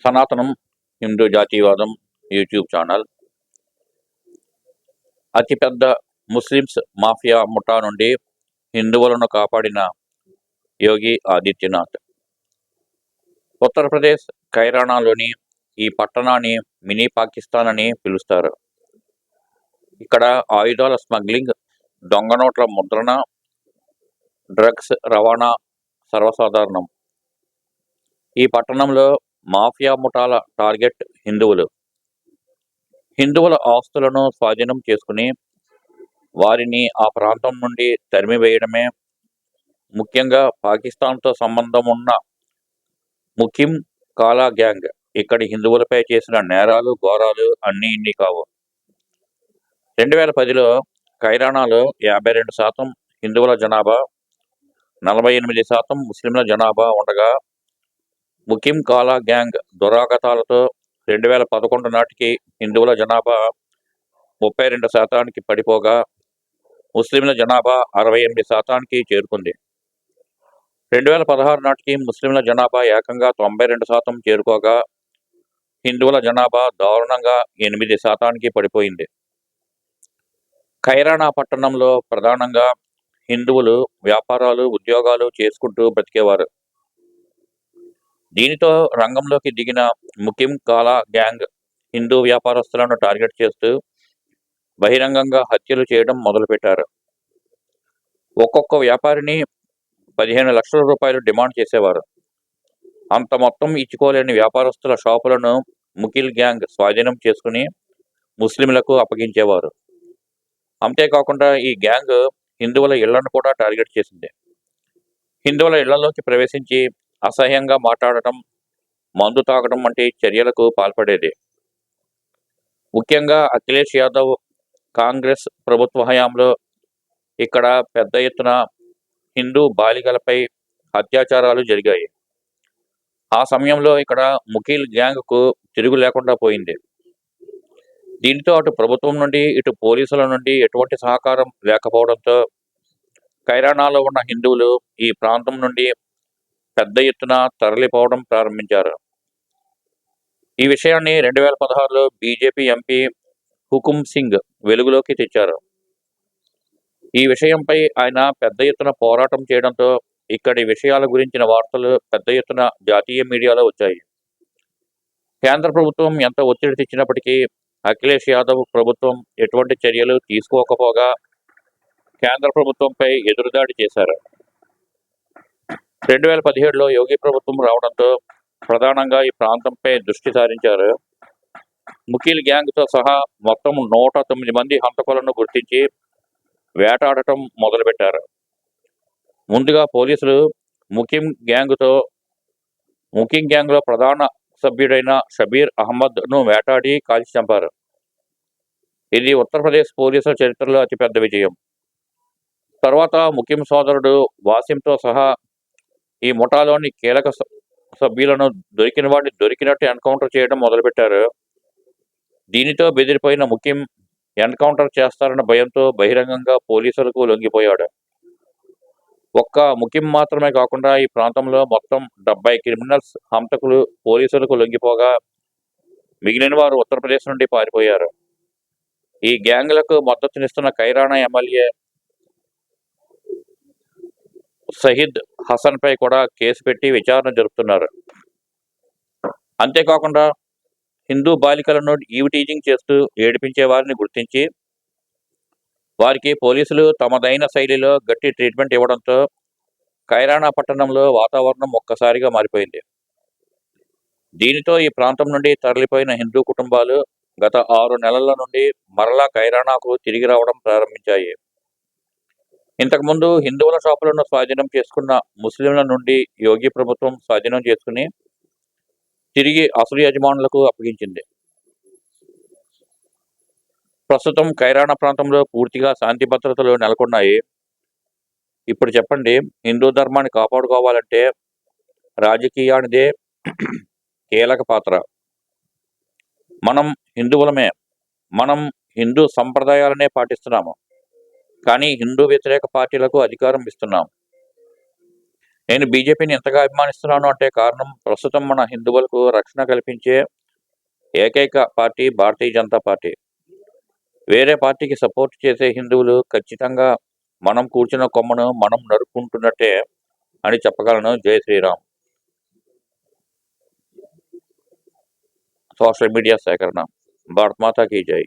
సనాతనం హిందూ జాతీయవాదం YouTube channel అతిపెద్ద ముస్లిమ్స్ మాఫియా ముఠా నుండి హిందువులను కాపాడిన యోగి ఆదిత్యనాథ్. ఉత్తరప్రదేశ్ కైరానాలోని ఈ పట్టణాన్ని మినీ పాకిస్తాన్ అని పిలుస్తారు. ఇక్కడ ఆయుధాల స్మగ్లింగ్, దొంగ నోట్ల ముద్రణ, డ్రగ్స్ రవాణా సర్వసాధారణం. ఈ పట్టణంలో మాఫియా ముఠాల టార్గెట్ హిందువుల ఆస్తులను స్వాధీనం చేసుకుని వారిని ఆ ప్రాంతం నుండి తరిమివేయడమే. ముఖ్యంగా పాకిస్తాన్తో సంబంధం ఉన్న ముకిం కాలా గ్యాంగ్ ఇక్కడి హిందువులపై చేసిన నేరాలు ఘోరాలు అన్నీ ఇన్ని కావు. 2010లో కైరానాలో 52% హిందువుల జనాభా, 48% ముస్లింల జనాభా ఉండగా ముకిం కాలా గ్యాంగ్ దురాగతాలతో 2011 నాటికి హిందువుల జనాభా 32%కి పడిపోగా ముస్లింల జనాభా 68%కి చేరుకుంది. 2016 నాటికి ముస్లింల జనాభా ఏకంగా 92% చేరుకోగా హిందువుల జనాభా దారుణంగా 8%కి పడిపోయింది. ఖైరానా పట్టణంలో ప్రధానంగా హిందువులు వ్యాపారాలు, ఉద్యోగాలు చేసుకుంటూ బ్రతికేవారు. దీనితో రంగంలోకి దిగిన ముకిం కాలా గ్యాంగ్ హిందూ వ్యాపారస్తులను టార్గెట్ చేస్తూ బహిరంగంగా హత్యలు చేయడం మొదలుపెట్టారు. ఒక్కొక్క వ్యాపారిని 15 లక్షల రూపాయలు డిమాండ్ చేసేవారు. అంత మొత్తం ఇచ్చుకోలేని వ్యాపారస్తుల షాపులను ముకిల్ గ్యాంగ్ స్వాధీనం చేసుకుని ముస్లింలకు అప్పగించేవారు. అంతేకాకుండా ఈ గ్యాంగ్ హిందువుల ఇళ్లను కూడా టార్గెట్ చేసింది. హిందువుల ఇళ్లలోకి ప్రవేశించి అసహ్యంగా మాట్లాడటం, మందు తాగడం వంటి చర్యలకు పాల్పడేది. ముఖ్యంగా అఖిలేష్ యాదవ్ కాంగ్రెస్ ప్రభుత్వ హయాంలో ఇక్కడ పెద్ద ఎత్తున హిందూ బాలికలపై అత్యాచారాలు జరిగాయి. ఆ సమయంలో ఇక్కడ ముకిల్ గ్యాంగ్కు తిరుగు లేకుండా పోయింది. దీంతో అటు ప్రభుత్వం నుండి ఇటు పోలీసుల నుండి ఎటువంటి సహకారం లేకపోవడంతో కైరానాలో ఉన్న హిందువులు ఈ ప్రాంతం నుండి పెద్ద ఎత్తున తరలిపోవడం ప్రారంభించారు. ఈ విషయాన్ని 2016లో బీజేపీ ఎంపీ హుకుమ్ సింగ్ వెలుగులోకి తెచ్చారు. ఈ విషయంపై ఆయన పెద్ద ఎత్తున పోరాటం చేయడంతో ఇక్కడి విషయాల గురించిన వార్తలు పెద్ద ఎత్తున జాతీయ మీడియాలో వచ్చాయి. కేంద్ర ప్రభుత్వం ఎంత ఒత్తిడి తెచ్చినప్పటికీ అఖిలేష్ యాదవ్ ప్రభుత్వం ఎటువంటి చర్యలు తీసుకోకపోగా కేంద్ర ప్రభుత్వంపై ఎదురుదాడి చేశారు. 2017లో యోగి ప్రభుత్వం రావడంతో ప్రధానంగా ఈ ప్రాంతంపై దృష్టి సారించారు. ముకిల్ గ్యాంగ్తో సహా మొత్తం 109 మంది హంతకులను గుర్తించి వేటాడటం మొదలుపెట్టారు. ముందుగా పోలీసులు ముకిం గ్యాంగ్లో ప్రధాన సభ్యుడైన షబీర్ అహ్మద్ను వేటాడి కాల్చి చంపారు. ఇది ఉత్తరప్రదేశ్ పోలీసుల చరిత్రలో అతిపెద్ద విజయం. తర్వాత ముకిం సోదరుడు వాసింతో సహా ఈ ముఠాలోని కీలక సభ్యులను దొరికిన వాడిని దొరికినట్టు ఎన్కౌంటర్ చేయడం మొదలుపెట్టారు. దీనితో బెదిరిపోయిన ముకిం ఎన్కౌంటర్ చేస్తారన్న భయంతో బహిరంగంగా పోలీసులకు లొంగిపోయాడు. ఒక్క ముకిం మాత్రమే కాకుండా ఈ ప్రాంతంలో మొత్తం 70 క్రిమినల్స్ హంతకులు పోలీసులకు లొంగిపోగా మిగిలిన వారు ఉత్తరప్రదేశ్ నుండి పారిపోయారు. ఈ గ్యాంగ్లకు మద్దతునిస్తున్న కైరానా ఎమ్మెల్యే సహీద్ హసన్పై కూడా కేసు పెట్టి విచారణ జరుపుతున్నారు. అంతేకాకుండా హిందూ బాలికలను ఈవ్ టీజింగ్ చేస్తూ ఏడిపించే వారిని గుర్తించి వారికి పోలీసులు తమదైన శైలిలో గట్టి ట్రీట్మెంట్ ఇవ్వడంతో కైరానా పట్టణంలో వాతావరణం ఒక్కసారిగా మారిపోయింది. దీనితో ఈ ప్రాంతం నుండి తరలిపోయిన హిందూ కుటుంబాలు గత 6 నెలల నుండి మరలా కైరానాకు తిరిగి రావడం ప్రారంభించాయి. ఇంతకుముందు హిందువుల షాపులను స్వాధీనం చేసుకున్న ముస్లింల నుండి యోగి ప్రభుత్వం స్వాధీనం చేసుకుని తిరిగి అసలు యజమానులకు అప్పగించింది. ప్రస్తుతం కైరానా ప్రాంతంలో పూర్తిగా శాంతి భద్రతలు నెలకొన్నాయి. ఇప్పుడు చెప్పండి, హిందూ ధర్మాన్ని కాపాడుకోవాలంటే రాజకీయానిదే కీలక పాత్ర. మనం హిందువులమే, మనం హిందూ సంప్రదాయాలనే పాటిస్తున్నాము, కానీ హిందూ వ్యతిరేక పార్టీలకు అధికారం ఇస్తున్నాం. నేను బీజేపీని ఎంతగా అభిమానిస్తున్నాను అంటే కారణం ప్రస్తుతం మన హిందువులకు రక్షణ కల్పించే ఏకైక పార్టీ భారతీయ జనతా పార్టీ. వేరే పార్టీకి సపోర్ట్ చేసే హిందువులు ఖచ్చితంగా మనం కూర్చున్న కొమ్మను మనం నరుక్కుంటున్నట్టే అని చెప్పగలను. జై శ్రీరామ్. సోషల్ మీడియా సేకరణ. భారత్ మాతా కీ జై.